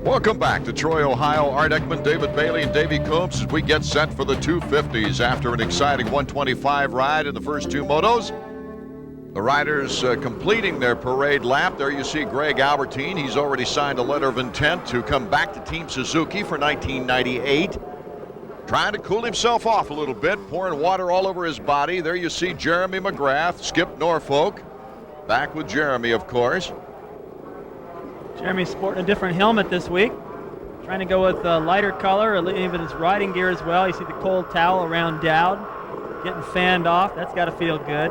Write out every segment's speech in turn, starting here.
Welcome back to Troy, Ohio. Art Ekman, David Bailey, and Davey Coombs as we get set for the 250s after an exciting 125 ride in the first two motos. The riders completing their parade lap. There you see Greg Albertine. He's already signed a letter of intent to come back to Team Suzuki for 1998. Trying to cool himself off a little bit, pouring water all over his body. There you see Jeremy McGrath, Skip Norfolk. Back with Jeremy, of course. Jeremy's sporting a different helmet this week. Trying to go with a lighter color, even his riding gear as well. You see the cold towel around Dowd getting fanned off. That's got to feel good.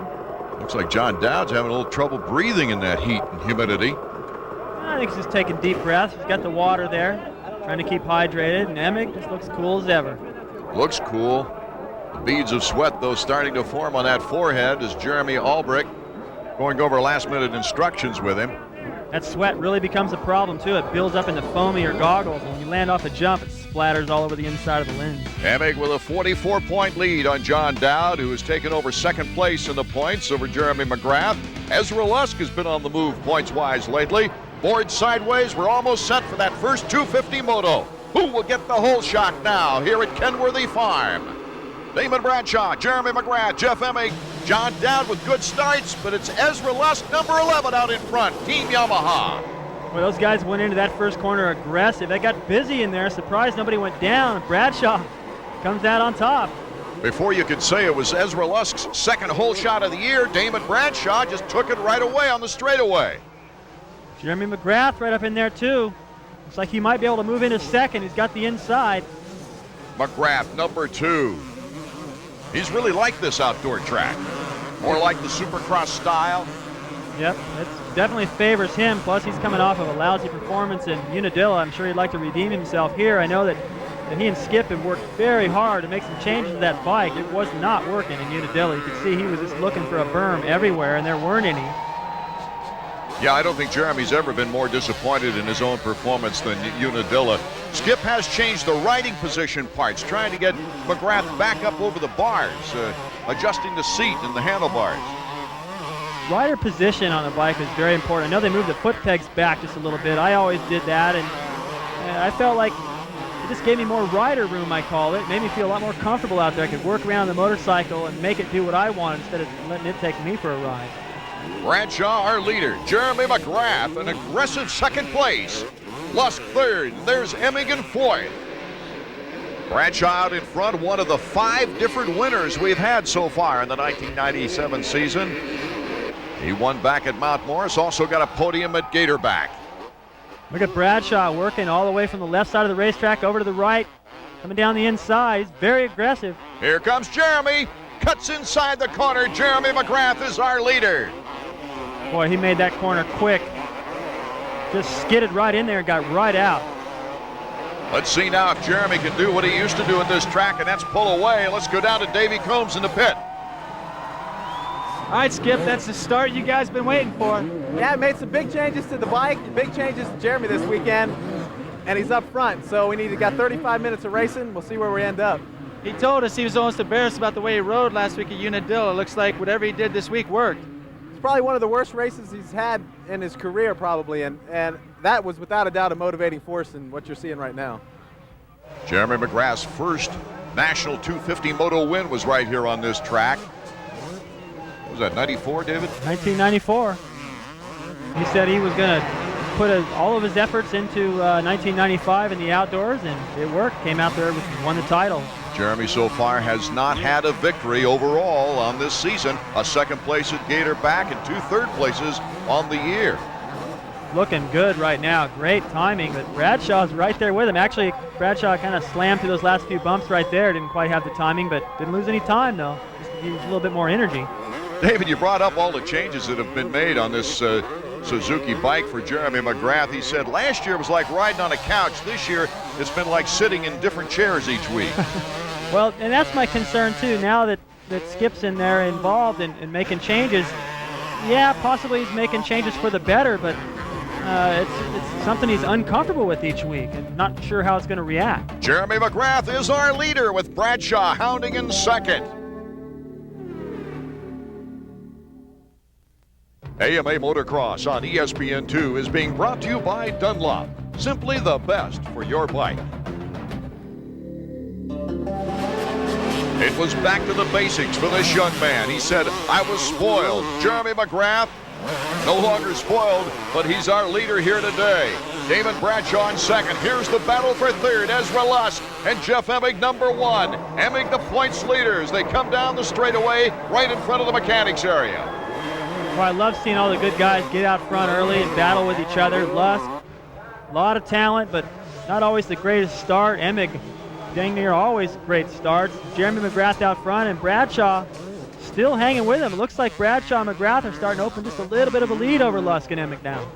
Looks like John Dowd's having a little trouble breathing in that heat and humidity. I think he's just taking deep breaths. He's got the water there, trying to keep hydrated. And Emig just looks cool as ever. Looks cool. The beads of sweat, though, starting to form on that forehead as Jeremy Albrecht going over last-minute instructions with him. That sweat really becomes a problem, too. It builds up in the foam of your goggles. When you land off a jump, it splatters all over the inside of the lens. Emig with a 44-point lead on John Dowd, who has taken over second place in the points over Jeremy McGrath. Ezra Lusk has been on the move points-wise lately. Board sideways. We're almost set for that first 250 moto. Who will get the whole shot now here at Kenworthy Farm? Damon BRADSHAW, Jeremy McGrath, Jeff EMIG, John Dowd with good starts, but it's Ezra Lusk, number 11, out in front, Team Yamaha. Well, those guys went into that first corner aggressive. They got busy in there. Surprised nobody went down. BRADSHAW comes out on top. Before you could say it was Ezra Lusk's second whole shot of the year, Damon BRADSHAW just took it right away on the straightaway. Jeremy McGrath right up in there, too. Looks like he might be able to move into second. He's got the inside. McGrath, number 2. He's really like this outdoor track. More like the Supercross style. Yep, it definitely favors him. Plus, he's coming off of a lousy performance in Unadilla. I'm sure he'd like to redeem himself here. I know that he and Skip have worked very hard to make some changes to that bike. It was not working in Unadilla. You could see he was just looking for a berm everywhere, and there weren't any. Yeah, I don't think Jeremy's ever been more disappointed in his own performance than Unadilla. Skip has changed the riding position parts, trying to get McGrath back up over the bars, adjusting the seat and the handlebars. Rider position on the bike is very important. I know they moved the foot pegs back just a little bit. I always did that, and I felt like it just gave me more rider room, I call it. Made me feel a lot more comfortable out there. I could work around the motorcycle and make it do what I want instead of letting it take me for a ride. BRADSHAW, our leader. Jeremy McGrath, an aggressive second place. Lusk third. There's EMIG in fourth. BRADSHAW out in front, one of the 5 different winners we've had so far in the 1997 season. He won back at Mount Morris, also got a podium at Gatorback. Look at BRADSHAW working all the way from the left side of the racetrack over to the right, coming down the inside. He's very aggressive. Here comes Jeremy. Cuts inside the corner. Jeremy McGrath is our leader. Boy, he made that corner quick. Just skidded right in there and got right out. Let's see now if Jeremy can do what he used to do at this track, and that's pull away. Let's go down to Davey Coombs in the pit. All right, Skip, that's the start you guys been waiting for. Yeah, made some big changes to the bike, big changes to Jeremy this weekend, and he's up front. So we got 35 minutes of racing. We'll see where we end up. He told us he was almost embarrassed about the way he rode last week at Unadilla. Looks like whatever he did this week worked. It's probably one of the worst races he's had in his career, probably, and that was without a doubt a motivating force in what you're seeing right now. Jeremy McGrath's first national 250 moto win was right here on this track. What was that, 94, David? 1994. He said he was going to put all of his efforts into 1995 in the outdoors, and it worked. Came out there and won the title. Jeremy so far has not had a victory overall on this season. A second place at Gatorback and 2 third places on the year. Looking good right now. Great timing, but BRADSHAW's right there with him. Actually, BRADSHAW kind of slammed through those last few bumps right there. Didn't quite have the timing, but didn't lose any time, though. Just used a little bit more energy. David, you brought up all the changes that have been made on this Suzuki bike for Jeremy McGrath. He said last year was like riding on a couch. This year it's been like sitting in different chairs each week. Well, and that's my concern too. Now that Skip's in there involved in making changes, yeah, possibly he's making changes for the better, but it's something he's uncomfortable with each week and not sure how it's going to react. Jeremy McGrath is our leader with BRADSHAW hounding in second. AMA Motocross on ESPN2 is being brought to you by Dunlop. Simply the best for your bike. It was back to the basics for this young man. He said, I was spoiled. Jeremy McGrath, no longer spoiled, but he's our leader here today. Damon Bradshaw in second. Here's the battle for third. Ezra Lusk and Jeff EMIG number 1. EMIG the points leaders. They come down the straightaway right in front of the mechanics area. Well, I love seeing all the good guys get out front early and battle with each other. Lusk, a lot of talent, but not always the greatest start. EMIG, dang near always great starts. Jeremy McGrath out front, and Bradshaw still hanging with him. It looks like Bradshaw and McGrath are starting to open just a little bit of a lead over Lusk and EMIG now.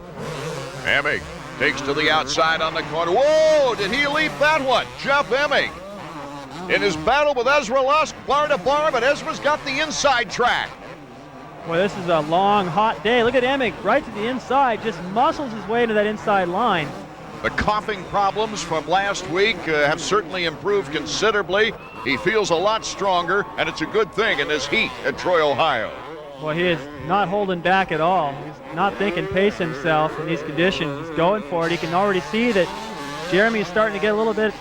EMIG takes to the outside on the corner. Whoa, did he leap that one? Jeff EMIG in his battle with Ezra Lusk, bar to bar, but Ezra's got the inside track. Boy, this is a long, hot day. Look at EMIG right to the inside, just muscles his way to that inside line. The coughing problems from last week have certainly improved considerably. He feels a lot stronger, and it's a good thing in this heat at Troy, Ohio. Boy, he is not holding back at all. He's not thinking pace himself in these conditions. He's going for it. He can already see that Jeremy is starting to get a little bit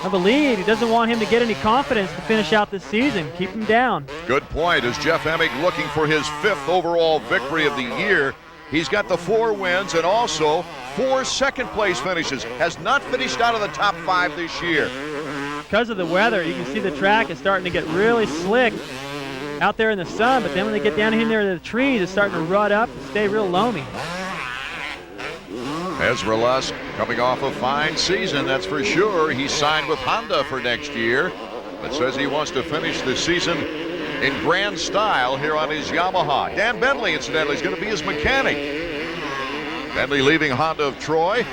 of a lead. He doesn't want him to get any confidence to finish out this season. Keep him down. Good point. As Jeff EMIG looking for his 5th overall victory of the year. He's got the 4 wins and also 4 second-place finishes. Has not finished out of the top 5 this year. Because of the weather, you can see the track is starting to get really slick out there in the sun, but then when they get down in there to the trees, it's starting to rut up and stay real loamy. Ezra Lusk coming off a fine season, that's for sure. He signed with Honda for next year, but says he wants to finish the season in grand style here on his Yamaha. Dan Bentley, incidentally, is going to be his mechanic. Bentley leaving Honda of Troy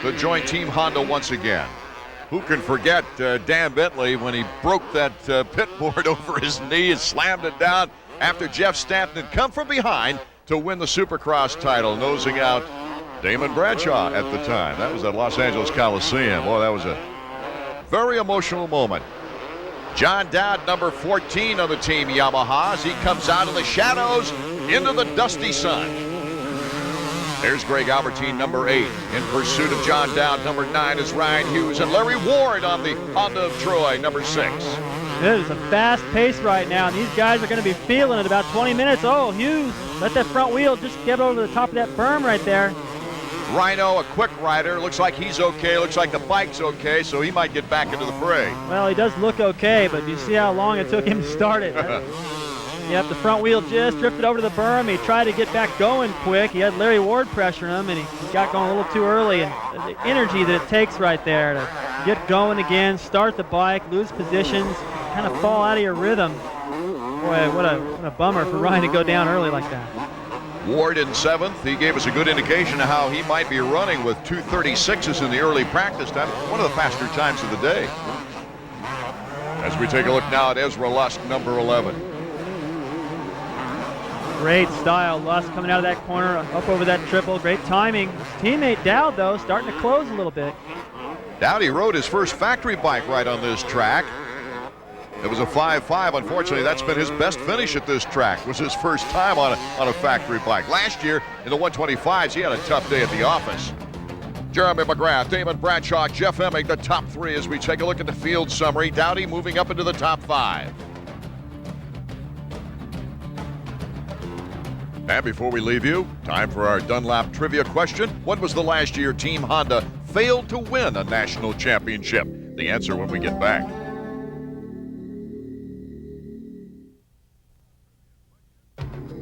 to join Team Honda once again. Who can forget Dan Bentley when he broke that pit board over his knee and slammed it down after Jeff Stanton had come from behind to win the Supercross title, nosing out Damon Bradshaw at the time. That was at Los Angeles Coliseum. Boy, that was a very emotional moment. John Dowd, number 14 on the Team Yamaha, as he comes out of the shadows into the dusty sun. There's Greg Albertine, number 8, in pursuit of John Dowd. Number 9 is Ryan Hughes, and Larry Ward on the Honda of Troy, number 6. It is a fast pace right now, and these guys are going to be feeling it about 20 minutes. Oh, Hughes, let that front wheel just get over the top of that berm right there. Rhino, a quick rider, looks like he's okay, looks like the bike's okay, so he might get back into the fray. Well, he does look okay, but you see how long it took him to start it. Yep, the front wheel just drifted over to the berm. He tried to get back going quick. He had Larry Ward pressuring him, and he got going a little too early. And the energy that it takes right there to get going again, start the bike, lose positions, kind of fall out of your rhythm. Boy, what a bummer for Ryan to go down early like that. Ward in 7th. He gave us a good indication of how he might be running with 2:36s in the early practice time. One of the faster times of the day. As we take a look now at Ezra Lusk, number 11. Great style, Lusk coming out of that corner, up over that triple. Great timing. His teammate Dowd, though, starting to close a little bit. Dowdy rode his first factory bike right on this track. It was a 5.5. Unfortunately, that's been his best finish at this track. Was his first time on a factory bike. Last year, in the 125s, he had a tough day at the office. Jeremy McGrath, Damon Bradshaw, Jeff EMIG, the top 3 as we take a look at the field summary. Dowdy moving up into the top 5. And before we leave you, time for our Dunlop trivia question. When was the last year Team Honda failed to win a national championship? The answer when we get back.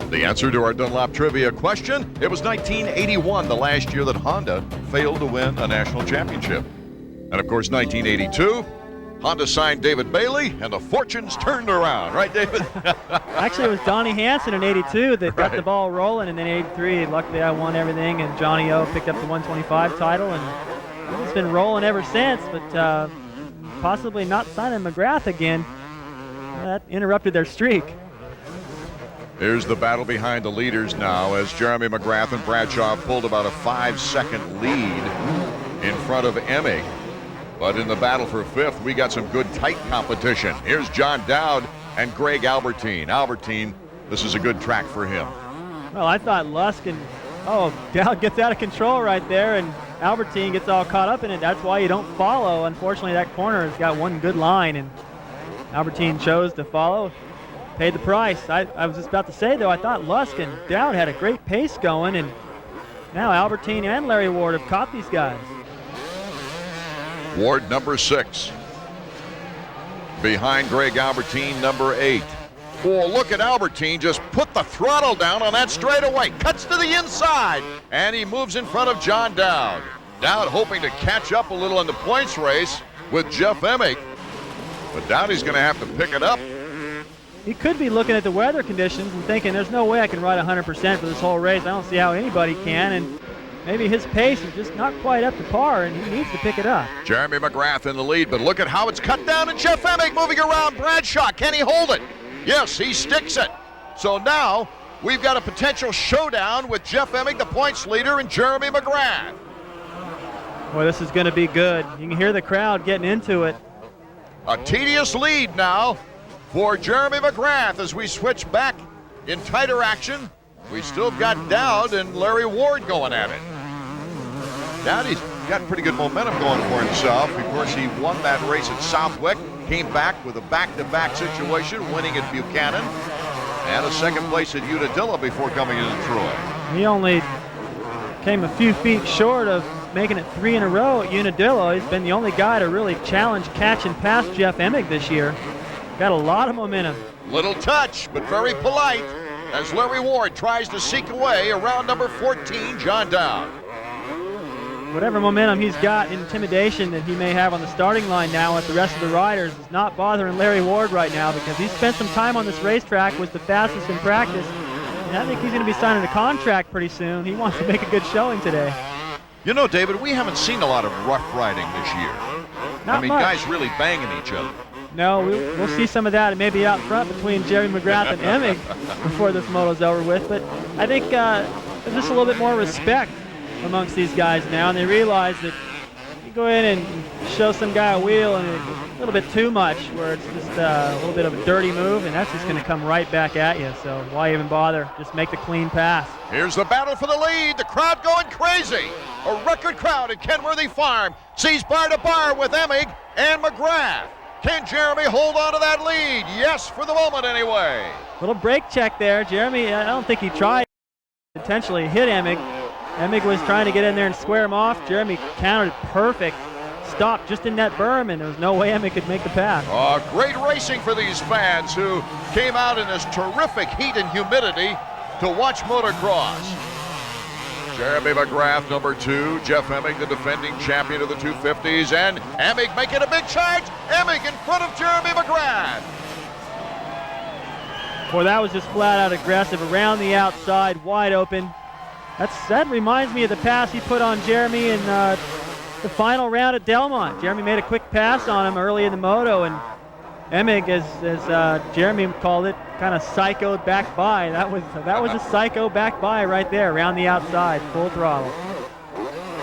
The answer to our Dunlop trivia question, it was 1981, the last year that Honda failed to win a national championship. And of course, 1982, Honda signed David Bailey, and the fortunes turned around. Right, David? Actually, it was Donnie Hansen in 82 that got the ball rolling, and then 83, luckily I won everything, and Johnny O picked up the 125 title, and it's been rolling ever since, but possibly not signing McGrath again. That interrupted their streak. Here's the battle behind the leaders now as Jeremy McGrath and Bradshaw pulled about a 5-second lead in front of EMIG. But in the battle for 5th, we got some good tight competition. Here's John Dowd and Greg Albertine. Albertine, this is a good track for him. Well, I thought Lusk and, Dowd gets out of control right there, and Albertine gets all caught up in it. That's why you don't follow. Unfortunately, that corner has got one good line, and Albertine chose to follow, paid the price. I was just about to say, though, I thought Lusk and Dowd had a great pace going, and now Albertine and Larry Ward have caught these guys. Ward, number 6. Behind Greg Albertine, number 8. Oh, look at Albertine just put the throttle down on that straightaway. Cuts to the inside, and he moves in front of John Dowd. Dowd hoping to catch up a little in the points race with Jeff EMIG, but Dowdy's going to have to pick it up. He could be looking at the weather conditions and thinking, there's no way I can ride 100% for this whole race. I don't see how anybody can, and maybe his pace is just not quite up to par, and he needs to pick it up. Jeremy McGrath in the lead, but look at how it's cut down, and Jeff EMIG moving around Bradshaw. Can he hold it? Yes, he sticks it. So now we've got a potential showdown with Jeff EMIG, the points leader, and Jeremy McGrath. Boy, this is going to be good. You can hear the crowd getting into it. A tedious lead now for Jeremy McGrath as we switch back in tighter action. We still got Dowd and Larry Ward going at it. Dowdy's got pretty good momentum going for himself. Of course, he won that race at Southwick, came back with a back-to-back situation, winning at Buchanan, and a second place at Unadilla before coming in and through it. He only came a few feet short of making it 3 in a row at Unadilla. He's been the only guy to really challenge, catch, and pass Jeff EMIG this year. Got a lot of momentum. Little touch, but very polite, as Larry Ward tries to seek away around number 14, John Dowd. Whatever momentum he's got, intimidation that he may have on the starting line now with the rest of the riders is not bothering Larry Ward right now, because he spent some time on this racetrack, was the fastest in practice, and I think he's going to be signing a contract pretty soon. He wants to make a good showing today. You know, David, we haven't seen a lot of rough riding this year. Not much. Guys really banging each other. No, we'll see some of that, and maybe out front between Jeremy McGrath and EMIG before this moto's over with. But I think there's just a little bit more respect amongst these guys now, and they realize that you go in and show some guy a wheel and a little bit too much, where it's just a little bit of a dirty move, and that's just going to come right back at you. So why even bother? Just make the clean pass. Here's the battle for the lead. The crowd going crazy. A record crowd at Kenworthy Farm sees bar to bar with EMIG and McGrath. Can Jeremy hold on to that lead? Yes, for the moment anyway. Little brake check there. Jeremy, I don't think he tried to intentionally hit EMIG. EMIG was trying to get in there and square him off. Jeremy countered it perfect. Stopped just in that berm, and there was no way EMIG could make the pass. Oh, great racing for these fans who came out in this terrific heat and humidity to watch motocross. Jeremy McGrath, number 2. Jeff EMIG, the defending champion of the 250s. And EMIG making a big charge. EMIG in front of Jeremy McGrath. Boy, that was just flat out aggressive. Around the outside, wide open. That reminds me of the pass he put on Jeremy in the final round at Delmont. Jeremy made a quick pass on him early in the moto, and EMIG, as Jeremy called it, kind of psychoed back by. That was a psycho back by right there, around the outside, full throttle.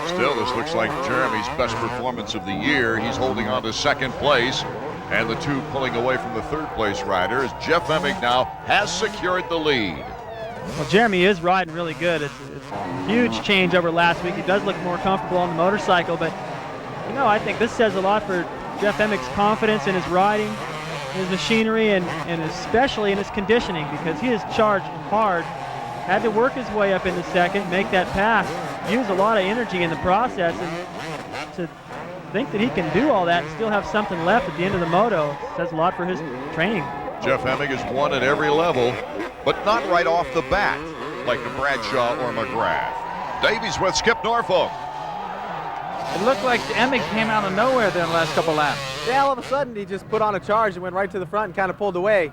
Still, this looks like Jeremy's best performance of the year. He's holding on to second place, and the 2 pulling away from the third place rider, as Jeff EMIG now has secured the lead. Well, Jeremy is riding really good. It's a huge change over last week. He does look more comfortable on the motorcycle, but I think this says a lot for Jeff EMIG's confidence in his riding, his machinery, and especially in his conditioning, because he has charged hard, had to work his way up into second, make that pass, use a lot of energy in the process, and to think that he can do all that and still have something left at the end of the moto says a lot for his training. Jeff EMIG has won at every level, but not right off the bat like the Bradshaw or McGrath. Davies with Skip Norfolk. It looked like EMIG came out of nowhere there in the last couple laps. Yeah, all of a sudden he just put on a charge and went right to the front and kind of pulled away.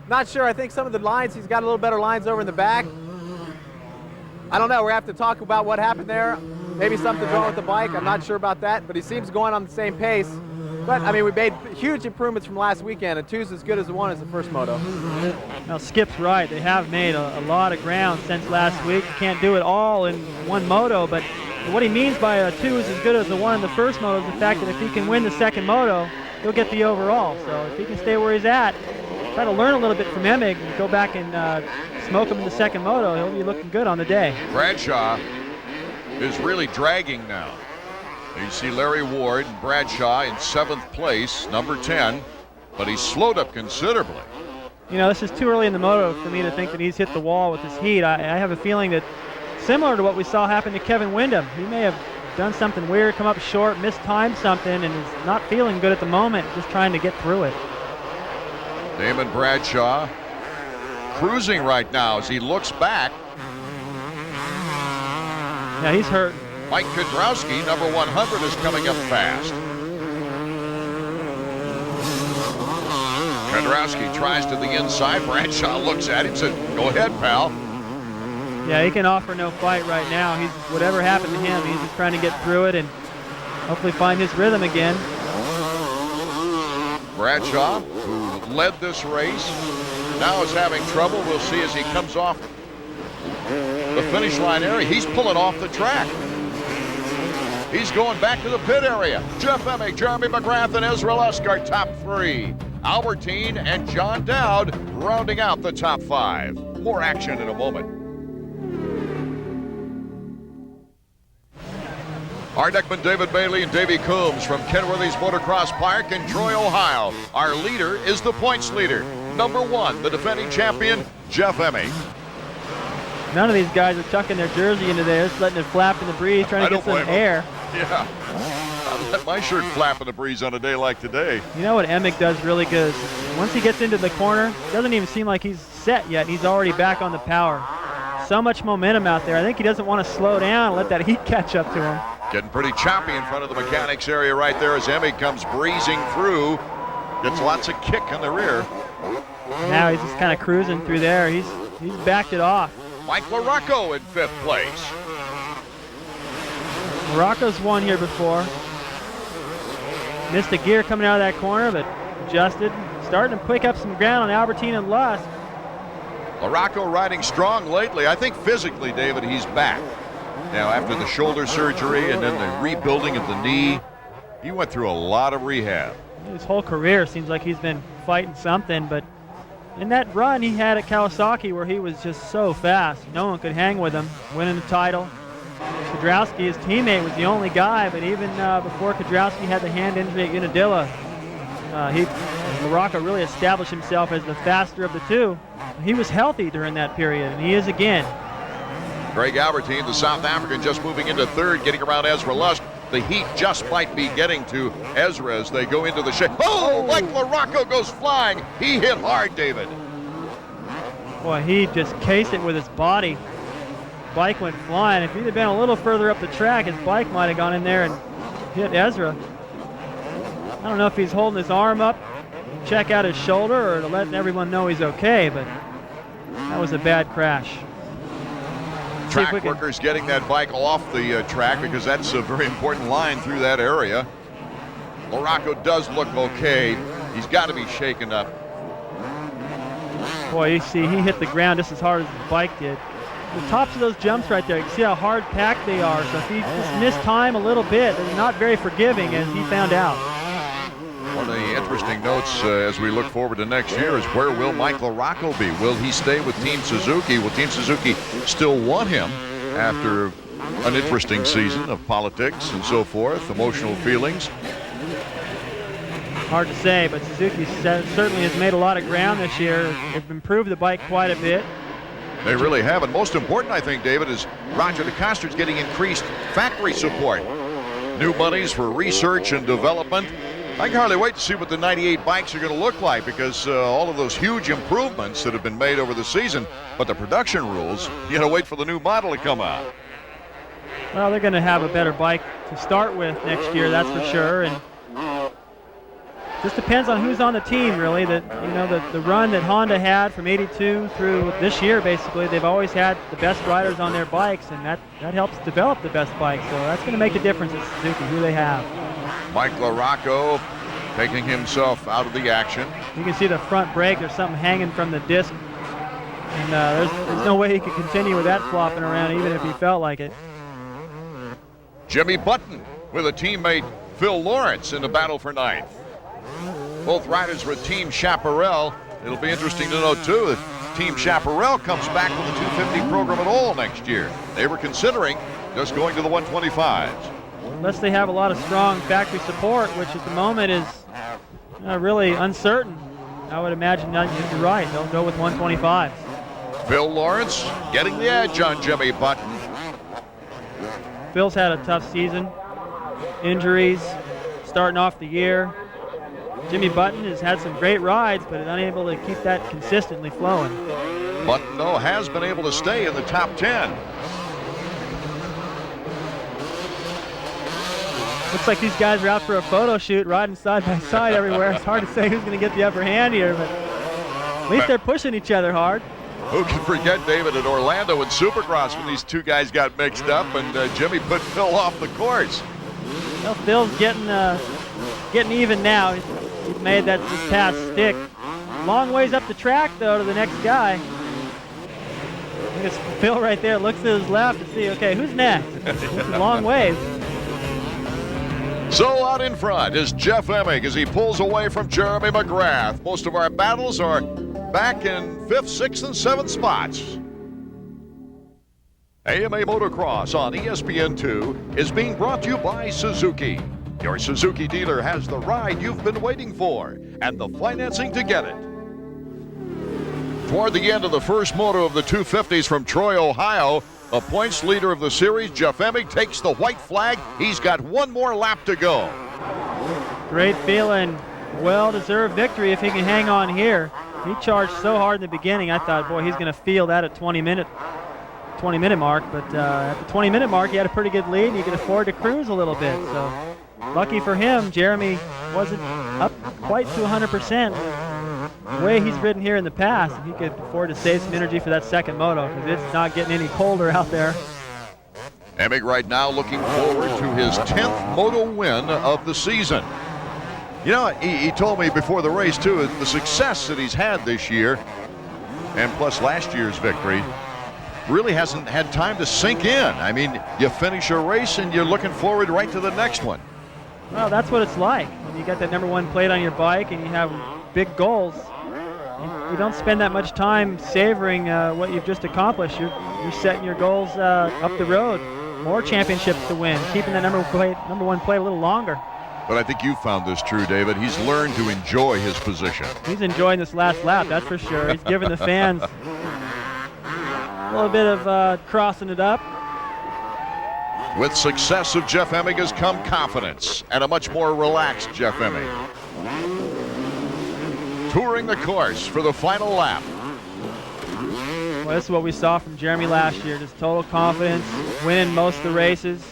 Not sure. I think some of the lines, he's got a little better lines over in the back. I don't know. We have to talk about what happened there. Maybe something's wrong with the bike. I'm not sure about that, but he seems going on the same pace. But, I mean, we made huge improvements from last weekend, and 2's as good as the 1 as the first moto. Now, Skip's right. They have made a lot of ground since last week. You can't do it all in one moto, but what he means by a 2 is as good as the 1 in the first moto is the fact that if he can win the second moto, he'll get the overall. So if he can stay where he's at, try to learn a little bit from EMIG and go back and smoke him in the second moto, he'll be looking good on the day. Bradshaw is really dragging now. You see Larry Ward and Bradshaw in 7th place, number 10, but he's slowed up considerably. You know, this is too early in the moto for me to think that he's hit the wall with his heat. I have a feeling that similar to what we saw happen to Kevin Windham, he may have done something weird, come up short, mistimed something, and is not feeling good at the moment, just trying to get through it. Damon Bradshaw cruising right now as he looks back. Yeah, he's hurt. Mike Kudrowski, number 100, is coming up fast. Kudrowski tries to the inside. Bradshaw looks at him, says, "Go ahead, pal." Yeah, he can offer no fight right now. He's whatever happened to him, he's just trying to get through it and hopefully find his rhythm again. Bradshaw, who led this race, now is having trouble. We'll see as he comes off the finish line area. He's pulling off the track. He's going back to the pit area. Jeff EMIG, Jeremy McGrath, and Ezra Lusk are top 3. Albertine and John Dowd rounding out the top 5. More action in a moment. Art Ekman, David Bailey, and Davey Coombs from Kenworthy's Motocross Park in Troy, Ohio. Our leader is the points leader. Number 1, the defending champion, Jeff EMIG. None of these guys are tucking their jersey into there, just letting it flap in the breeze, trying to get some air. Yeah, I let my shirt flap in the breeze on a day like today. You know what EMIG does really good? Once he gets into the corner, it doesn't even seem like he's set yet. He's already back on the power. So much momentum out there. I think he doesn't want to slow down and let that heat catch up to him. Getting pretty choppy in front of the mechanics area right there as EMIG comes breezing through. Gets lots of kick in the rear. Now he's just kind of cruising through there. He's backed it off. Mike LaRocco in 5th place. Morocco's won here before. Missed a gear coming out of that corner, but adjusted. Starting to pick up some ground on Albertine and Lusk. LaRocco riding strong lately. I think physically, David, he's back. Now, after the shoulder surgery and then the rebuilding of the knee, he went through a lot of rehab. His whole career seems like he's been fighting something, but in that run he had at Kawasaki where he was just so fast, no one could hang with him, winning the title. Kudrowski, his teammate, was the only guy, but even before Kudrowski had the hand injury at Unadilla, LaRocco really established himself as the faster of the two. He was healthy during that period, and he is again. Greg Albertine, the South African, just moving into 3rd, getting around Ezra Lusk. The heat just might be getting to Ezra as they go into the shade. Oh, Mike LaRocco goes flying. He hit hard, David. Boy, he just cased it with his body. Bike went flying. If he'd have been a little further up the track, his bike might have gone in there and hit Ezra. I don't know if he's holding his arm up, check out his shoulder, or to let everyone know he's okay, but that was a bad crash. Track workers getting that bike off the track because that's a very important line through that area. LaRocco does look okay. He's got to be shaken up. Boy, you see, he hit the ground just as hard as his bike did. The tops of those jumps right there, you can see how hard packed they are. So if he just missed time a little bit, they're not very forgiving, as he found out. One of the interesting notes as we look forward to next year is where will Mike LaRocco be? Will he stay with Team Suzuki? Will Team Suzuki still want him after an interesting season of politics and so forth, emotional feelings? Hard to say, but Suzuki certainly has made a lot of ground this year. They've improved the bike quite a bit. They really have, and most important, I think, David, is Roger DeCoster's getting increased factory support. New monies for research and development. I can hardly wait to see what the 98 bikes are going to look like because all of those huge improvements that have been made over the season, but the production rules, you got to wait for the new model to come out. Well, they're going to have a better bike to start with next year, that's for sure, and just depends on who's on the team, really. The run that Honda had from '82 through this year, basically, they've always had the best riders on their bikes, and that helps develop the best bikes. So that's going to make a difference at Suzuki, who they have. Mike LaRocco taking himself out of the action. You can see the front brake. There's something hanging from the disc, and there's no way he could continue with that flopping around, even if he felt like it. Jimmy Button with a teammate Phil Lawrence in the battle for 9th. Both riders with Team Chaparral. It'll be interesting to note, too, that if Team Chaparral comes back with a 250 program at all next year. They were considering just going to the 125s. Unless they have a lot of strong factory support, which at the moment is really uncertain. I would imagine that you're right. They'll go with 125s. Phil Lawrence getting the edge on Jimmy Button. Phil's had a tough season. Injuries, starting off the year. Jimmy Button has had some great rides, but is unable to keep that consistently flowing. Button, though, has been able to stay in the top 10. Looks like these guys are out for a photo shoot, riding side by side everywhere. It's hard to say who's going to get the upper hand here, but at least they're pushing each other hard. Who can forget, David, at Orlando in Supercross when these two guys got mixed up and Jimmy put Phil off the course? Well, Phil's getting even now. He's made this pass stick. Long ways up the track, though, to the next guy. I think it's Phil right there. Looks to his left to see, okay, who's next? It's a long ways. So out in front is Jeff EMIG as he pulls away from Jeremy McGrath. Most of our battles are back in 5th, 6th, and 7th spots. AMA Motocross on ESPN2 is being brought to you by Suzuki. Your Suzuki dealer has the ride you've been waiting for and the financing to get it. Toward the end of the first moto of the 250s from Troy, Ohio, the points leader of the series, Jeff EMIG, takes the white flag. He's got one more lap to go. Great feeling. Well-deserved victory if he can hang on here. He charged so hard in the beginning, I thought, boy, he's going to feel that at 20-minute mark. But at the 20-minute mark, he had a pretty good lead, and he could afford to cruise a little bit. So lucky for him, Jeremy wasn't up quite to 100%. The way he's ridden here in the past, he could afford to save some energy for that second moto because it's not getting any colder out there. EMIG right now looking forward to his 10th moto win of the season. You know, he told me before the race, too, the success that he's had this year, and plus last year's victory, really hasn't had time to sink in. I mean, you finish a race and you're looking forward right to the next one. Well, that's what it's like. When you got that #1 plate on your bike and you have big goals, you don't spend that much time savoring what you've just accomplished. You're setting your goals up the road. More championships to win, keeping that #1 plate a little longer. But I think you found this true, David. He's learned to enjoy his position. He's enjoying this last lap, that's for sure. He's giving the fans a little bit of crossing it up. With success of Jeff EMIG has come confidence and a much more relaxed Jeff EMIG. Touring the course for the final lap. Well, this is what we saw from Jeremy last year. Just total confidence, winning most of the races,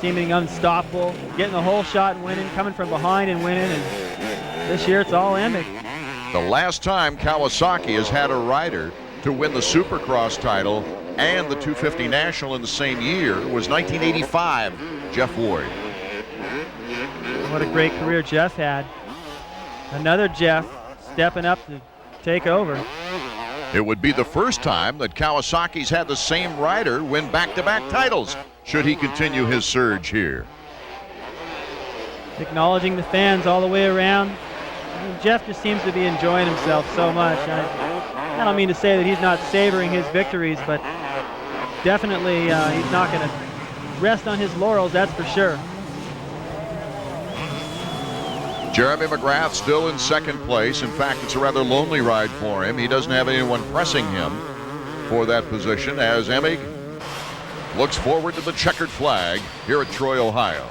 seeming unstoppable, getting the whole shot and winning, coming from behind and winning. And this year it's all EMIG. The last time Kawasaki has had a rider to win the Supercross title and the 250 National in the same year was 1985, Jeff Ward. What a great career Jeff had. Another Jeff stepping up to take over. It would be the first time that Kawasaki's had the same rider win back-to-back titles, should he continue his surge here. Acknowledging the fans all the way around. I mean, Jeff just seems to be enjoying himself so much. I don't mean to say that he's not savoring his victories, but definitely he's not going to rest on his laurels, that's for sure. Jeremy McGrath still in second place. In fact, it's a rather lonely ride for him. He doesn't have anyone pressing him for that position as EMIG looks forward to the checkered flag here at Troy, Ohio.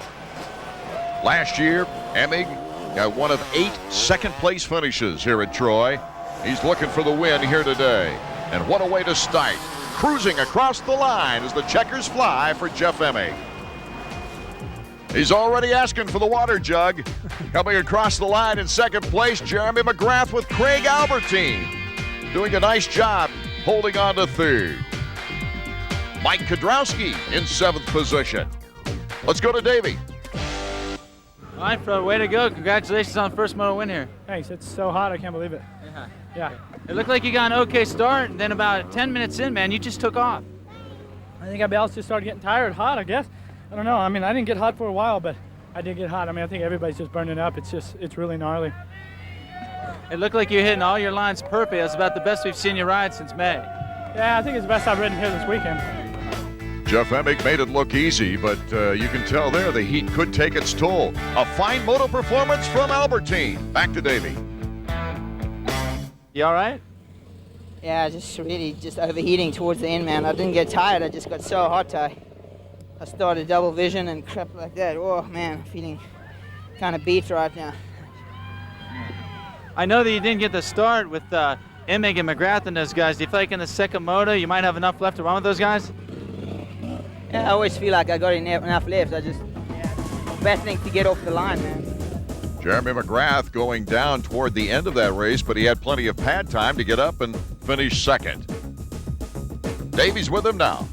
Last year, EMIG got one of 8 second-place finishes here at Troy. He's looking for the win here today. And what a way to start. Cruising across the line as the checkers fly for Jeff EMIG. He's already asking for the water jug. Coming across the line in second place, Jeremy McGrath with Craig Albertine. Doing a nice job holding on to third. Mike Kudrowski in 7th position. Let's go to Davey. All right, Fred, way to go. Congratulations on the first moto win here. Thanks. It's so hot, I can't believe it. Yeah. It looked like you got an okay start, and then about 10 minutes in, man, you just took off. I think everybody else just started getting tired, hot, I guess. I don't know. I mean, I didn't get hot for a while, but I did get hot. I mean, I think everybody's just burning up. It's really gnarly. It looked like you're hitting all your lines perfect. That's about the best we've seen you ride since May. Yeah, I think it's the best I've ridden here this weekend. Jeff EMIG made it look easy, but you can tell there the heat could take its toll. A fine moto performance from Albertine. Back to Davey. You all right? Yeah, just overheating towards the end, man. I didn't get tired. I just got so hot. I started double vision and crap like that. Oh, man, feeling kind of beat right now. I know that you didn't get the start with EMIG and McGrath and those guys. Do you feel like in the second moto you might have enough left to run with those guys? Yeah, I always feel like I got enough left. Battling to get off the line, man. Jeremy McGrath going down toward the end of that race, but he had plenty of pad time to get up and finish second. Davey's with him now.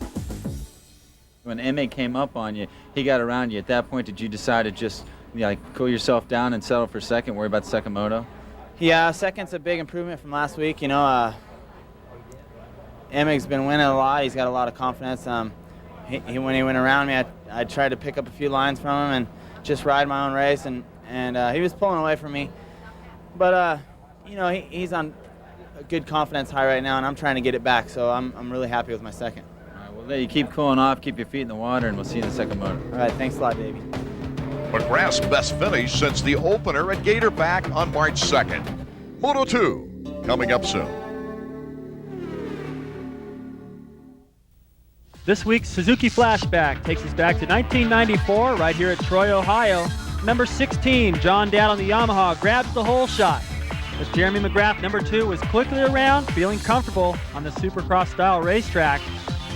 When EMIG came up on you, he got around you. At that point, did you decide to just cool yourself down and settle for second, worry about the second moto? Yeah, second's a big improvement from last week. You know, EMIG's been winning a lot. He's got a lot of confidence. When he went around me, I tried to pick up a few lines from him and just ride my own race, and he was pulling away from me. But you know, he's on a good confidence high right now, and I'm trying to get it back. So I'm really happy with my second. All right, well, you keep cooling off, keep your feet in the water, and we'll see you in the second moto. All right, thanks a lot, Davey. McGrath's best finish since the opener at Gatorback on March 2nd. Moto 2 coming up soon. This week's Suzuki Flashback takes us back to 1994 right here at Troy, Ohio. Number 16, John Dad on the Yamaha, grabs the hole shot. As Jeremy McGrath, number 2, was quickly around, feeling comfortable on the Supercross-style racetrack,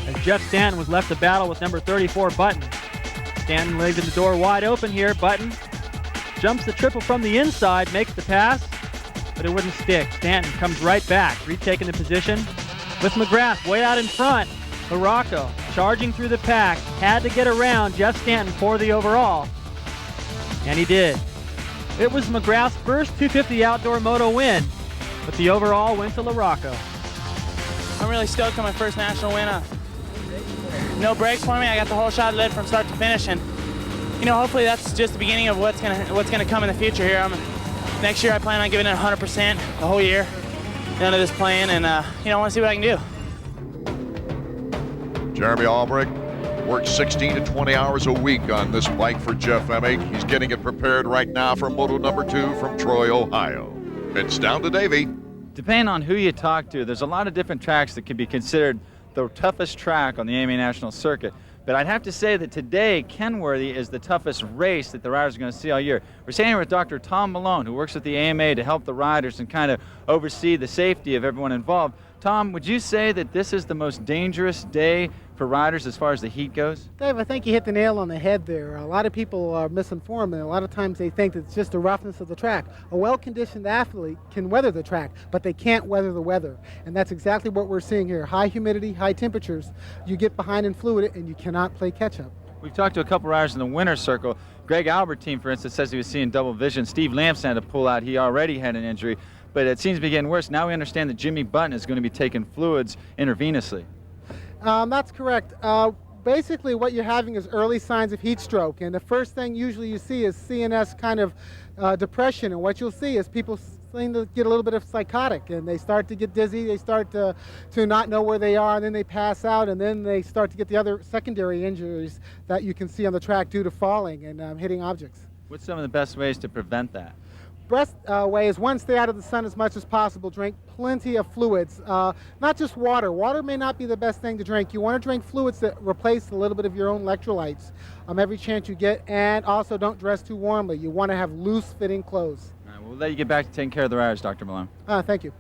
as Jeff Stanton was left to battle with number 34, Button. Stanton leaving the door wide open here. Button jumps the triple from the inside, makes the pass, but it wouldn't stick. Stanton comes right back, retaking the position with McGrath way out in front. Larocco charging through the pack, had to get around Jeff Stanton for the overall, and he did. It was McGrath's first 250 outdoor moto win, but the overall went to Larocco. I'm really stoked on my first national win. No breaks for me. I got the whole shot led from start to finish, and you know, hopefully that's just the beginning of what's gonna come in the future here. Next year I plan on giving it 100% the whole year, none of this playing, and you know, I want to see what I can do. Jeremy Albrecht worked 16 to 20 hours a week on this bike for Jeff EMIG. He's getting it prepared right now for Moto number 2 from Troy, Ohio. It's down to Davey. Depending on who you talk to, there's a lot of different tracks that could be considered the toughest track on the AMA National Circuit. But I'd have to say that today, Kenworthy is the toughest race that the riders are going to see all year. We're standing here with Dr. Tom Malone, who works with the AMA to help the riders and kind of oversee the safety of everyone involved. Tom, would you say that this is the most dangerous day for riders as far as the heat goes? Dave, I think you hit the nail on the head there. A lot of people are misinformed, and a lot of times they think that it's just the roughness of the track. A well-conditioned athlete can weather the track, but they can't weather the weather. And that's exactly what we're seeing here. High humidity, high temperatures. You get behind in fluid, and you cannot play catch-up. We've talked to a couple riders in the winner's circle. Greg Albertine, for instance, says he was seeing double vision. Steve Lamson had to pull out. He already had an injury, but it seems to be getting worse. Now we understand that Jimmy Button is going to be taking fluids intravenously. That's correct. Basically what you're having is early signs of heat stroke, and the first thing usually you see is CNS kind of depression, and what you'll see is people seem to get a little bit of psychotic, and they start to get dizzy, they start to not know where they are, and then they pass out, and then they start to get the other secondary injuries that you can see on the track due to falling and hitting objects. What's some of the best ways to prevent that? Best way is, one, stay out of the sun as much as possible. Drink plenty of fluids, not just water. Water may not be the best thing to drink. You want to drink fluids that replace a little bit of your own electrolytes every chance you get, and also don't dress too warmly. You want to have loose-fitting clothes. All right, we'll let you get back to taking care of the riders, Dr. Malone. Thank you.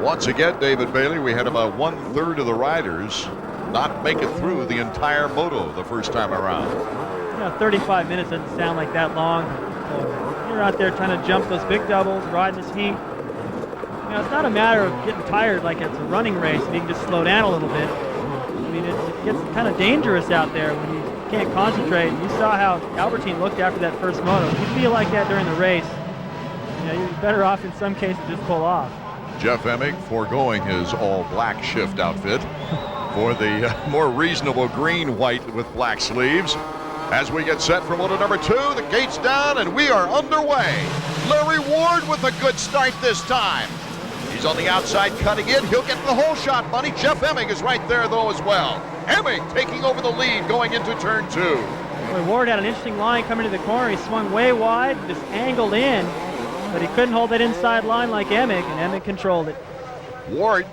Once again, David Bailey, we had about 1/3 of the riders not make it through the entire moto the first time around. You know, 35 minutes doesn't sound like that long. You're out there trying to jump those big doubles, riding this heat. You know, it's not a matter of getting tired like it's a running race and you can just slow down a little bit. I mean, it gets kind of dangerous out there when you can't concentrate. You saw how Albertine looked after that first moto. If you feel like that during the race, you know, you're better off in some cases just pull off. Jeff EMIG foregoing his all-black shift outfit for the more reasonable green-white with black sleeves. As we get set for moto number 2, the gate's down and we are underway. Larry Ward with a good start this time. He's on the outside cutting in. He'll get the whole shot money. Jeff EMIG is right there though as well. EMIG taking over the lead going into turn 2. Boy, Ward had an interesting line coming to the corner. He swung way wide, just angled in, but he couldn't hold that inside line like EMIG, and EMIG controlled it. Ward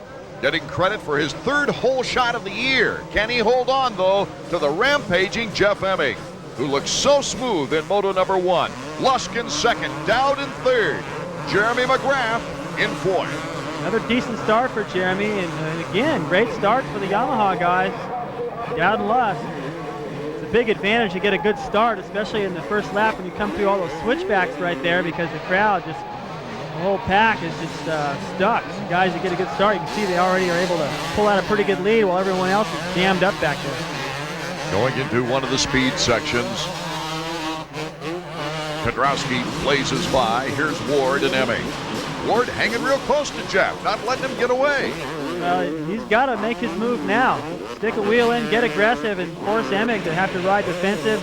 getting credit for his 3rd whole shot of the year. Can he hold on though to the rampaging Jeff EMIG, who looks so smooth in moto number 1. Lusk in 2nd, Dowd in 3rd, Jeremy McGrath in 4th. Another decent start for Jeremy, and again, great start for the Yamaha guys. Dowd and Lusk. It's a big advantage to get a good start, especially in the first lap when you come through all those switchbacks right there, because the crowd just, the whole pack is just stuck. So guys that get a good start, you can see they already are able to pull out a pretty good lead while everyone else is jammed up back there. Going into one of the speed sections. Kudrowski blazes by. Here's Ward and EMIG. Ward hanging real close to Jeff, not letting him get away. He's got to make his move now. Stick a wheel in, get aggressive, and force EMIG to have to ride defensive.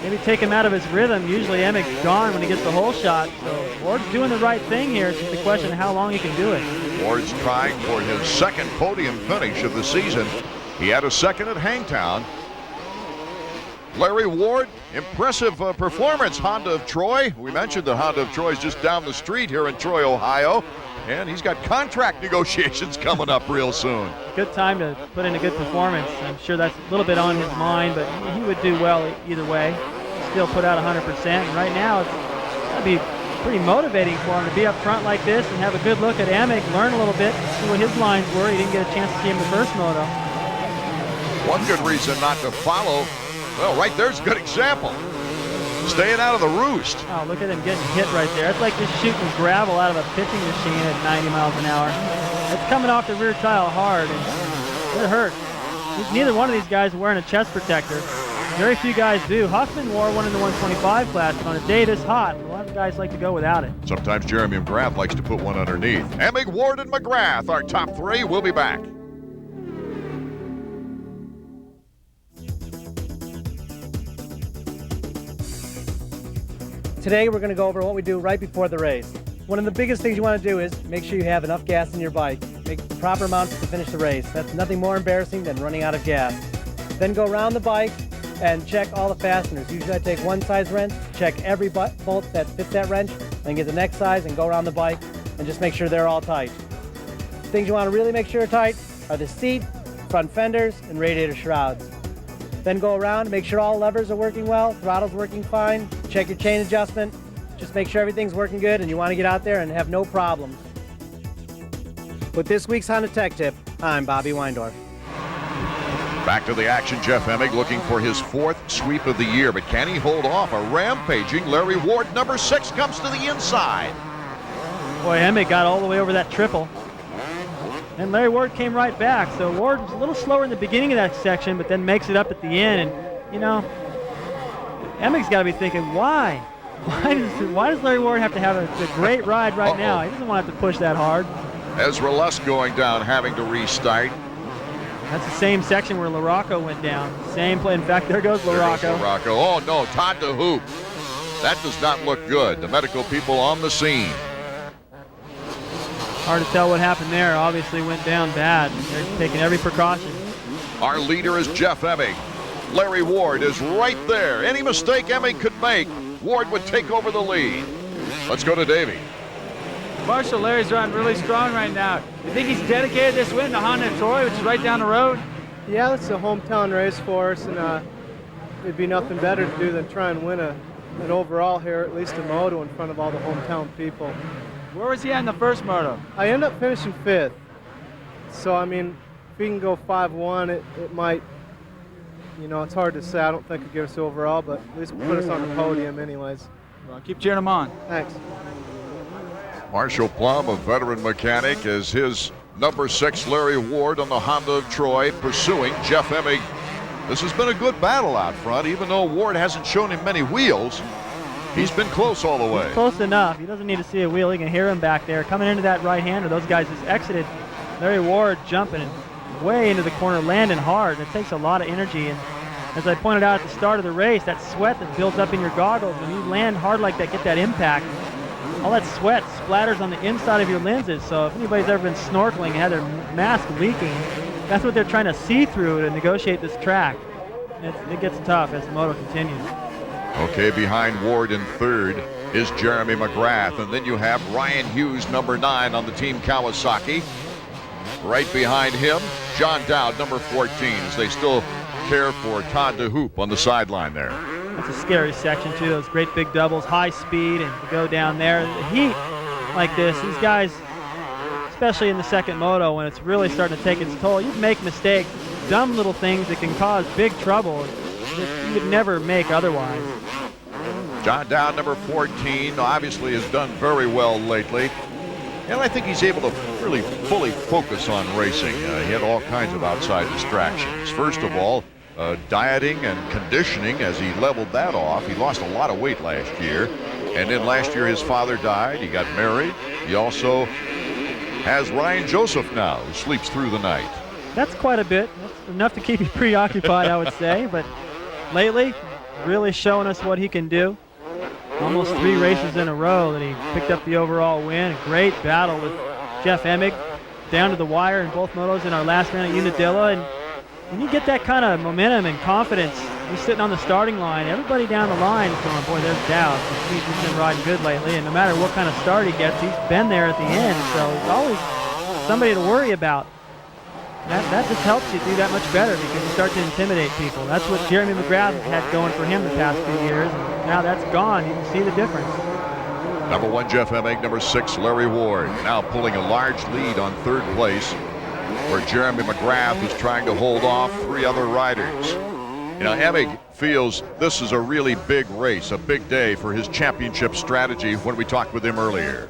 Maybe take him out of his rhythm. Usually EMIG's gone when he gets the whole shot. So Ward's doing the right thing here. It's just a question of how long he can do it. Ward's trying for his 2nd podium finish of the season. He had a 2nd at Hangtown. Larry Ward, impressive performance. Honda of Troy. We mentioned the Honda of Troy is just down the street here in Troy, Ohio. And he's got contract negotiations coming up real soon. Good time to put in a good performance. I'm sure that's a little bit on his mind, but he would do well either way. Still put out 100%. And right now, it's got to be pretty motivating for him to be up front like this and have a good look at EMIG, learn a little bit, see what his lines were. He didn't get a chance to see him the first moto. One good reason not to follow. Well, right there's a good example. Staying out of the roost. Oh, look at him getting hit right there. It's like just shooting gravel out of a pitching machine at 90 miles an hour. It's coming off the rear tire hard, and it hurt. Neither one of these guys are wearing a chest protector. Very few guys do. Huffman wore one in the 125 class, but on a day this hot, a lot of guys like to go without it. Sometimes Jeremy McGrath likes to put one underneath. EMIG, Ward, and McGrath, our top 3. We'll be back. Today we're going to go over what we do right before the race. One of the biggest things you want to do is make sure you have enough gas in your bike. Make the proper amount to finish the race. That's nothing more embarrassing than running out of gas. Then go around the bike and check all the fasteners. Usually I take one size wrench, check every bolt that fits that wrench, then get the next size and go around the bike and just make sure they're all tight. Things you want to really make sure are tight are the seat, front fenders, and radiator shrouds. Then go around, make sure all levers are working well, throttle's working fine, check your chain adjustment, just make sure everything's working good and you want to get out there and have no problems. With this week's Honda Tech Tip, I'm Bobby Weindorf. Back to the action, Jeff EMIG looking for his 4th sweep of the year, but can he hold off a rampaging Larry Ward? Number 6 comes to the inside. Boy, EMIG got all the way over that triple. And Larry Ward came right back. So Ward was a little slower in the beginning of that section, but then makes it up at the end. And, you know, EMIG's got to be thinking, why? Why does Larry Ward have to have a great ride right now? He doesn't want to have to push that hard. Ezra Lusk going down, having to restart. That's the same section where LaRocco went down. Same play. In fact, there goes LaRocco. There goes LaRocco. Oh, no, Todd de Hoop. That does not look good. The medical people on the scene. Hard to tell what happened there. Obviously went down bad. They're taking every precaution. Our leader is Jeff EMIG. Larry Ward is right there. Any mistake EMIG could make, Ward would take over the lead. Let's go to Davey. Marshall, Larry's running really strong right now. You think he's dedicated this win to Honda and Troy, which is right down the road? Yeah, it's a hometown race for us, and it'd be nothing better to do than try and win an overall here, at least a moto, in front of all the hometown people. Where was he at in the first moto? I ended up finishing 5th. So, I mean, if we can go 5-1, it might, you know, it's hard to say. I don't think it'll get us overall, but at least put us on the podium anyways. Well, keep cheering him on. Thanks. Marshall Plum, a veteran mechanic, as his number 6 Larry Ward on the Honda of Troy pursuing Jeff EMIG. This has been a good battle out front, even though Ward hasn't shown him many wheels. He's been close all the way. He's close enough. He doesn't need to see a wheel. He can hear him back there. Coming into that right-hander, those guys just exited. Larry Ward jumping way into the corner, landing hard. It takes a lot of energy, and as I pointed out at the start of the race, that sweat that builds up in your goggles, when you land hard like that, get that impact, all that sweat splatters on the inside of your lenses. So if anybody's ever been snorkeling and had their mask leaking, that's what they're trying to see through to negotiate this track. It gets tough as the moto continues. Okay, behind Ward in third is Jeremy McGrath, and then you have Ryan Hughes, number 9 on the Team Kawasaki. Right behind him, John Dowd, number 14, as they still care for Todd DeHoop on the sideline there. That's a scary section too, those great big doubles, high speed, and to go down there. The heat like this, these guys, especially in the second moto when it's really starting to take its toll, you make mistakes, dumb little things that can cause big trouble that you would never make otherwise. John Dowd, number 14, obviously has done very well lately. And I think he's able to really fully focus on racing. He had all kinds of outside distractions. First of all, dieting and conditioning as he leveled that off. He lost a lot of weight last year. And then last year his father died. He got married. He also has Ryan Joseph now, who sleeps through the night. That's quite a bit. That's enough to keep you preoccupied, I would say. But lately, really showing us what he can do. Almost 3 races in a row that he picked up the overall win. A great battle with Jeff EMIG down to the wire in both motos in our last round at Unadilla. And when you get that kind of momentum and confidence, you're sitting on the starting line, everybody down the line is going, boy, there's Dowd. He's been riding good lately, and no matter what kind of start he gets, he's been there at the end. So there's always somebody to worry about. That just helps you do that much better because you start to intimidate people. That's what Jeremy McGrath had going for him the past few years. And now that's gone. You can see the difference. Number 1, Jeff EMIG. Number 6, Larry Ward. Now pulling a large lead on third place, where Jeremy McGrath is trying to hold off 3 other riders. You know, EMIG feels this is a really big race, a big day for his championship strategy when we talked with him earlier.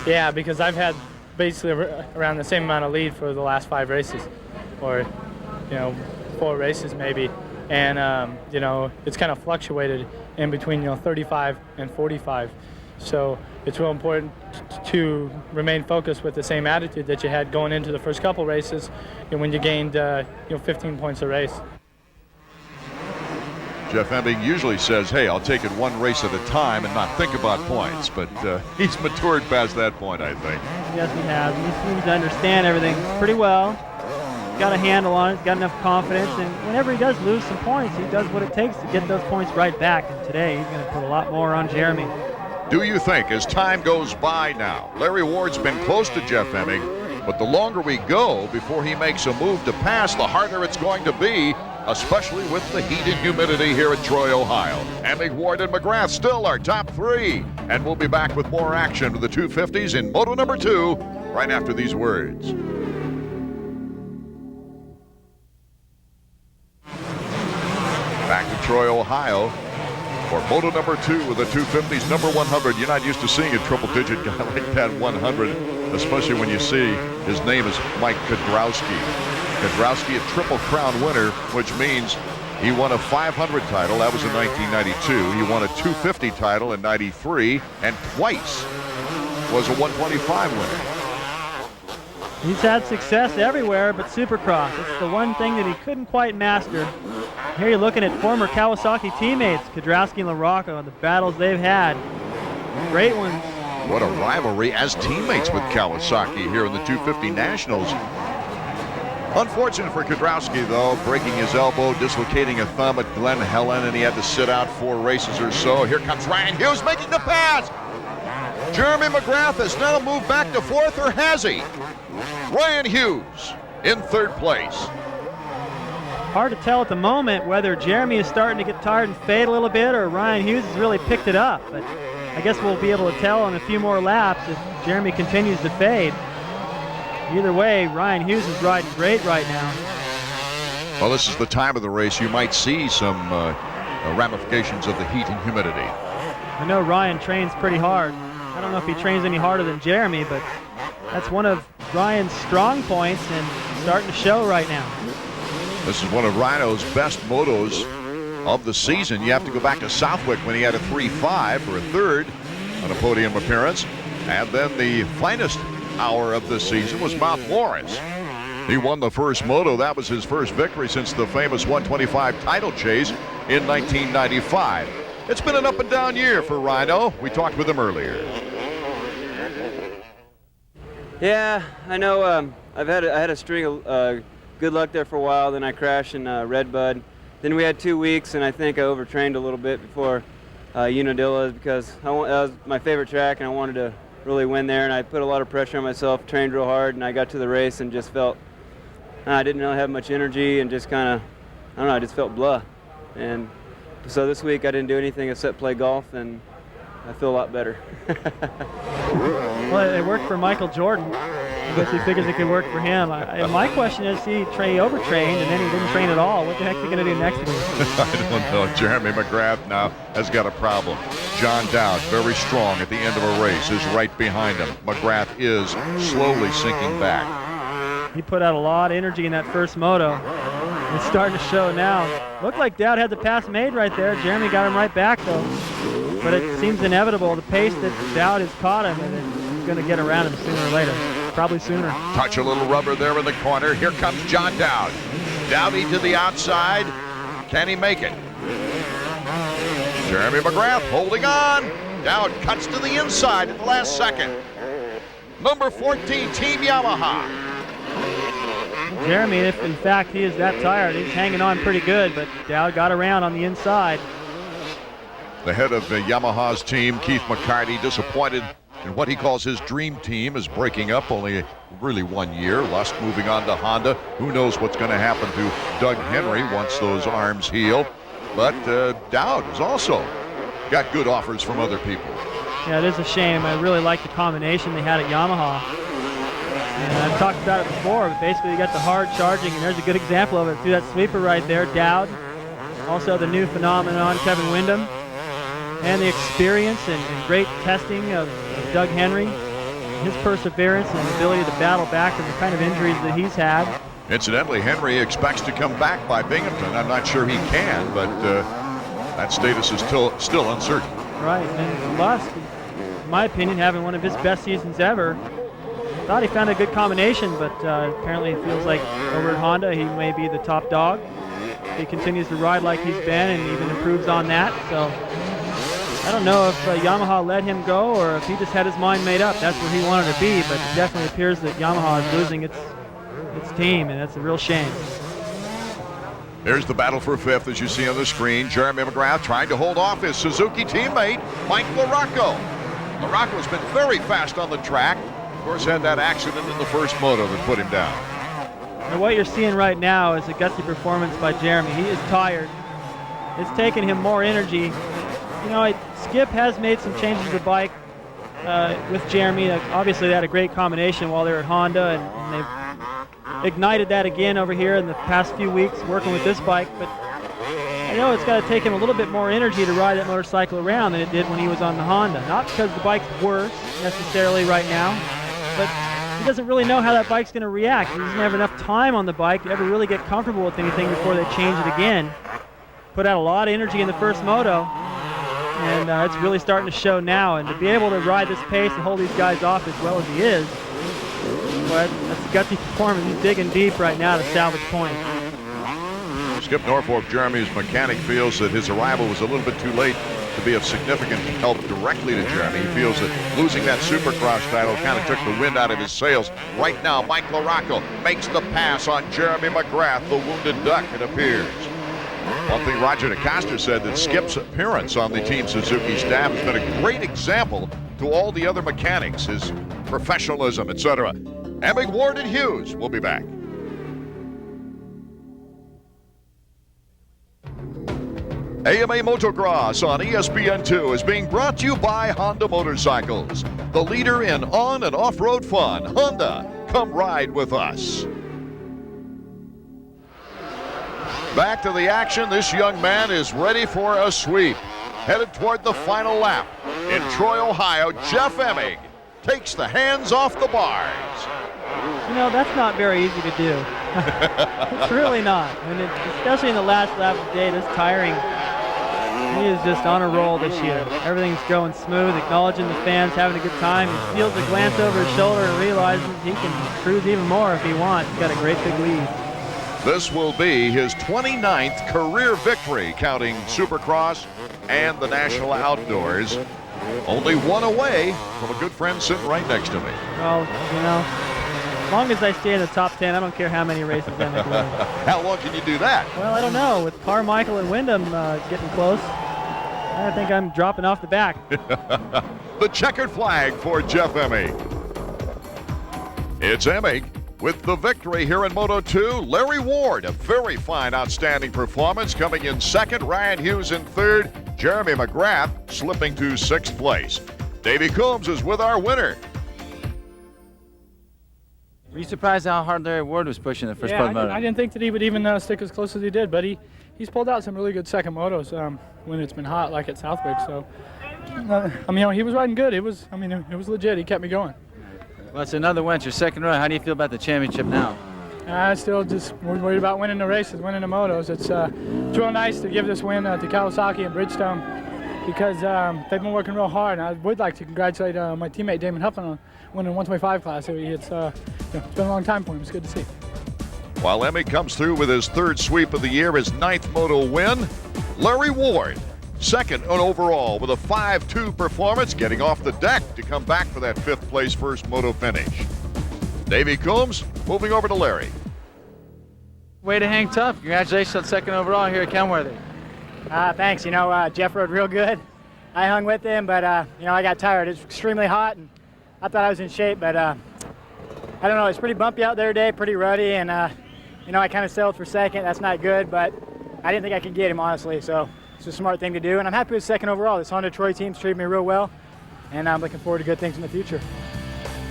Yeah, because I've had basically around the same amount of lead for the last 5 races, or 4 races maybe, and it's kind of fluctuated in between 35 and 45. So it's real important to remain focused with the same attitude that you had going into the first couple races, and when you gained 15 points a race. Jeff EMIG usually says, hey, I'll take it 1 race at a time and not think about points, but he's matured past that point, I think. Yes, he has. He seems to understand everything pretty well. He's got a handle on it. He's got enough confidence, and whenever he does lose some points, he does what it takes to get those points right back, and today he's going to put a lot more on Jeremy. Do you think, as time goes by now, Larry Ward's been close to Jeff EMIG, but the longer we go before he makes a move to pass, the harder it's going to be, especially with the heat and humidity here at Troy, Ohio. EMIG, Ward, and McGrath still our top 3. And we'll be back with more action with the 250s in Moto number 2 right after these words. Back to Troy, Ohio for Moto number 2 with the 250s, number 100. You're not used to seeing a triple-digit guy like that, 100, especially when you see his name is Mike Kudrowski. Kudrowski, a Triple Crown winner, which means he won a 500 title. That was in 1992. He won a 250 title in 93, and twice was a 125 winner. He's had success everywhere but Supercross. It's the one thing that he couldn't quite master. Here you're looking at former Kawasaki teammates, Kudrowski and LaRocco, and the battles they've had. Great ones. What a rivalry as teammates with Kawasaki here in the 250 Nationals. Unfortunate for Kudrowski, though, breaking his elbow, dislocating a thumb at Glen Helen, and he had to sit out 4 races or so. Here comes Ryan Hughes making the pass. Jeremy McGrath has now moved back to 4th, or has he? Ryan Hughes in 3rd place. Hard to tell at the moment whether Jeremy is starting to get tired and fade a little bit, or Ryan Hughes has really picked it up. But I guess we'll be able to tell in a few more laps if Jeremy continues to fade. Either way, Ryan Hughes is riding great right now. Well, this is the time of the race. You might see some ramifications of the heat and humidity. I know Ryan trains pretty hard. I don't know if he trains any harder than Jeremy, but that's one of Ryan's strong points and starting to show right now. This is one of Rhino's best motos of the season. You have to go back to Southwick when he had a 3.5 for a 3rd on a podium appearance. And then the finest hour of the season was Mount Morris. He won the first moto. That was his first victory since the famous 125 title chase in 1995. It's been an up and down year for Rhino. We talked with him earlier. Yeah, I know. I had a string of good luck there for a while. Then I crashed in Redbud. Then we had 2 weeks, and I think I overtrained a little bit before Unadilla because that was my favorite track, and I wanted to really win there. And I put a lot of pressure on myself, trained real hard, and I got to the race and just felt I didn't really have much energy and just kind of, I don't know, I just felt blah. And so this week I didn't do anything except play golf, and I feel a lot better. Well, it worked for Michael Jordan. I guess he figures it could work for him. My question is, he overtrained and then he didn't train at all. What the heck is he going to do next week? I don't know. Jeremy McGrath now has got a problem. John Dowd, very strong at the end of a race, is right behind him. McGrath is slowly sinking back. He put out a lot of energy in that first moto. It's starting to show now. Looked like Dowd had the pass made right there. Jeremy got him right back though. But it seems inevitable. The pace that Dowd has caught him, and it's going to get around him sooner or later. Probably sooner. Touch a little rubber there in the corner. Here comes John Dowd. Dowdy to the outside. Can he make it? Jeremy McGrath holding on. Dowd cuts to the inside at the last second. Number 14, Team Yamaha. Jeremy, if in fact he is that tired, he's hanging on pretty good, but Dowd got around on the inside. The head of Yamaha's team, Keith McCarty, disappointed in what he calls his dream team is breaking up only really 1 year. Lusk moving on to Honda. Who knows what's going to happen to Doug Henry once those arms heal. But Dowd has also got good offers from other people. Yeah, it is a shame. I really like the combination they had at Yamaha. And I've talked about it before, but basically you got the hard charging, and there's a good example of it through that sweeper right there. Dowd, also the new phenomenon, Kevin Windham, and the experience and great testing of Doug Henry, his perseverance and ability to battle back from the kind of injuries that he's had. Incidentally, Henry expects to come back by Binghamton. I'm not sure he can, but that status is still uncertain. Right, and Lusk, in my opinion, having one of his best seasons ever. Thought he found a good combination, but apparently it feels like over at Honda he may be the top dog. He continues to ride like he's been and even improves on that. So I don't know if Yamaha let him go or if he just had his mind made up. That's where he wanted to be, but it definitely appears that Yamaha is losing its team, and that's a real shame. There's the battle for fifth, as you see on the screen. Jeremy McGrath trying to hold off his Suzuki teammate, Mike LaRocco. LaRocco's been very fast on the track. Of course, had that accident in the first moto that put him down. And what you're seeing right now is a gutsy performance by Jeremy. He is tired. It's taken him more energy. You know, Skip has made some changes to the bike with Jeremy. Obviously, they had a great combination while they were at Honda, and they've ignited that again over here in the past few weeks working with this bike. But I know it's got to take him a little bit more energy to ride that motorcycle around than it did when he was on the Honda. Not because the bike's worse necessarily right now, but he doesn't really know how that bike's going to react. He doesn't have enough time on the bike to ever really get comfortable with anything before they change it again. Put out a lot of energy in the first moto, and it's really starting to show now. And to be able to ride this pace and hold these guys off as well as he is, well, that's gutsy performance. He's digging deep right now to salvage points. Skip Norfolk, Jeremy's mechanic, feels that his arrival was a little bit too late to be of significant help directly to Jeremy. He feels that losing that Supercross title kind of took the wind out of his sails. Right now, Mike LaRocco makes the pass on Jeremy McGrath, the wounded duck, it appears. One thing Roger DeCoster said, that Skip's appearance on the Team Suzuki staff has been a great example to all the other mechanics, his professionalism, etc. Emig, Ward, and Hughes will be back. AMA Motocross on ESPN2 is being brought to you by Honda Motorcycles, the leader in on- and off-road fun. Honda, come ride with us. Back to the action. This young man is ready for a sweep. Headed toward the final lap. In Troy, Ohio, Jeff EMIG takes the hands off the bars. You know, that's not very easy to do. It's really not. I mean, especially in the last lap of the day, this tiring. He is just on a roll this year. Everything's going smooth, acknowledging the fans, having a good time. He feels a glance over his shoulder and realizes he can cruise even more if he wants. He's got a great big lead. This will be his 29th career victory, counting Supercross and the National Outdoors. Only one away from a good friend sitting right next to me. Well, you know, as long as I stay in the top 10, I don't care how many races I make. How long can you do that? Well, I don't know. With Carmichael and Wyndham getting close, I think I'm dropping off the back. The checkered flag for Jeff EMIG. It's EMIG with the victory here in Moto 2. Larry Ward, a very fine, outstanding performance, coming in second. Ryan Hughes in third. Jeremy McGrath slipping to sixth place. Davey Coombs is with our winner. Were you surprised how hard Larry Ward was pushing the first part of the moto? I didn't think that he would even stick as close as he did, but he's pulled out some really good second motos when it's been hot, like at Southwick. So, I mean, he was riding good. It was legit. He kept me going. Well, it's another win. It's your second run. How do you feel about the championship now? I still just worried about winning the races, winning the motos. It's real nice to give this win to Kawasaki and Bridgestone because they've been working real hard. And I would like to congratulate my teammate Damon Huffman on winning the 125 class. It's been a long time for him. It's good to see. While EMIG comes through with his third sweep of the year, his 9th moto win, Larry Ward, second overall with a 5-2 performance, getting off the deck to come back for that 5th place first moto finish. Davey Coombs moving over to Larry. Way to hang tough. Congratulations on second overall here at Kenworthy. Thanks. You know, Jeff rode real good. I hung with him, but you know, I got tired. It's extremely hot, and I thought I was in shape, but I don't know. It's pretty bumpy out there today, pretty ruddy, and you know, I kind of settled for second. That's not good, but I didn't think I could get him, honestly. So it's a smart thing to do, and I'm happy with second overall. This Honda Troy team's treated me real well, and I'm looking forward to good things in the future.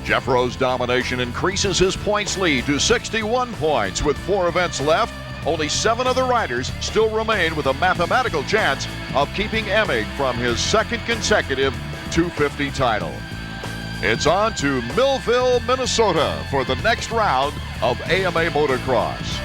Jeff Rowe's domination increases his points lead to 61 points with 4 events left. Only 7 other riders still remain with a mathematical chance of keeping EMIG from his second consecutive 250 title. It's on to Millville, Minnesota for the next round of AMA Motocross.